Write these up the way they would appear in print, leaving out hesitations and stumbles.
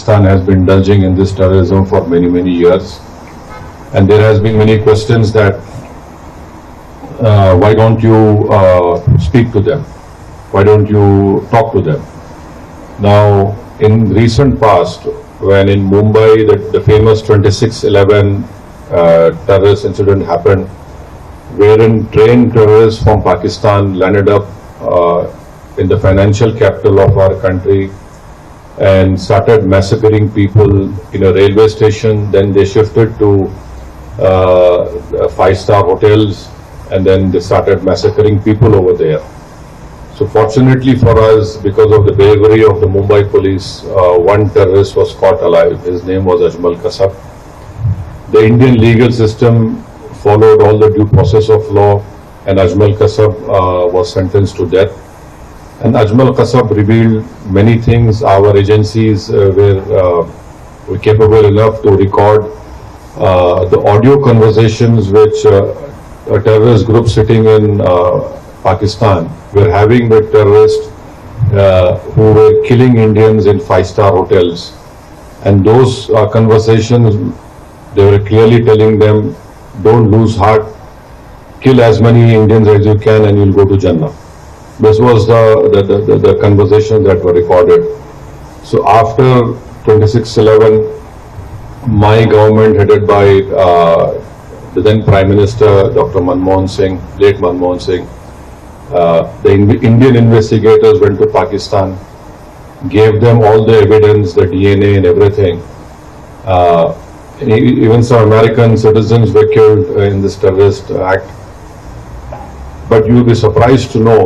Pakistan has been indulging in this terrorism for many years, and there has been many questions that why don't you speak to them? Why don't you talk to them? Now, in recent past, when in Mumbai the famous 26/11 terrorist incident happened, wherein trained terrorists from Pakistan landed up in the financial capital of our country and started massacring people in a railway station. Then they shifted to 5-star hotels, and then they started massacring people over there. So fortunately for us, because of the bravery of the Mumbai police, one terrorist was caught alive. His name was Ajmal Kasab. The Indian legal system followed all the due process of law, and Ajmal Kasab was sentenced to death. And Ajmal Kasab revealed many things. Our agencies were capable enough to record the audio conversations which a terrorist group sitting in Pakistan were having with terrorists who were killing Indians in 5-star hotels. And those conversations, they were clearly telling them, don't lose heart, kill as many Indians as you can and you'll go to Jannah. This was the conversations that were recorded. So after 26/11, my government, headed by the then Prime Minister, Dr. Manmohan Singh, late Manmohan Singh, the Indian investigators went to Pakistan, gave them all the evidence, the DNA and everything. Even some American citizens were killed in this terrorist act. But you'll be surprised to know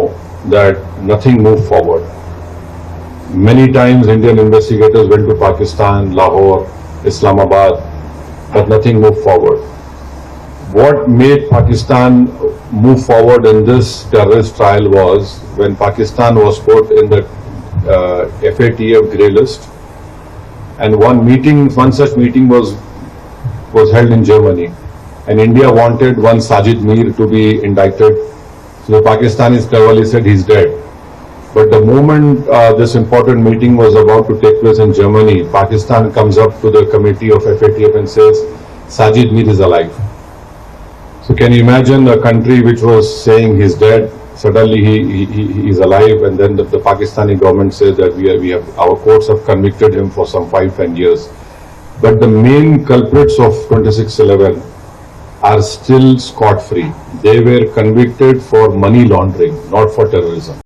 that nothing moved forward. Many times Indian investigators went to Pakistan, Lahore, Islamabad, but nothing moved forward. What made Pakistan move forward in this terrorist trial was when Pakistan was put in the FATF grey list, and one such meeting was held in Germany, and India wanted one Sajid Mir to be indicted. So the Pakistanis cleverly said he's dead. But the moment this important meeting was about to take place in Germany, Pakistan comes up to the committee of FATF and says, Sajid Mir is alive. So can you imagine a country which was saying he's dead, suddenly he is alive, and then the Pakistani government says that our courts have convicted him for some 5-10 years. But the main culprits of 26/11 are still scot-free. They were convicted for money laundering, not for terrorism.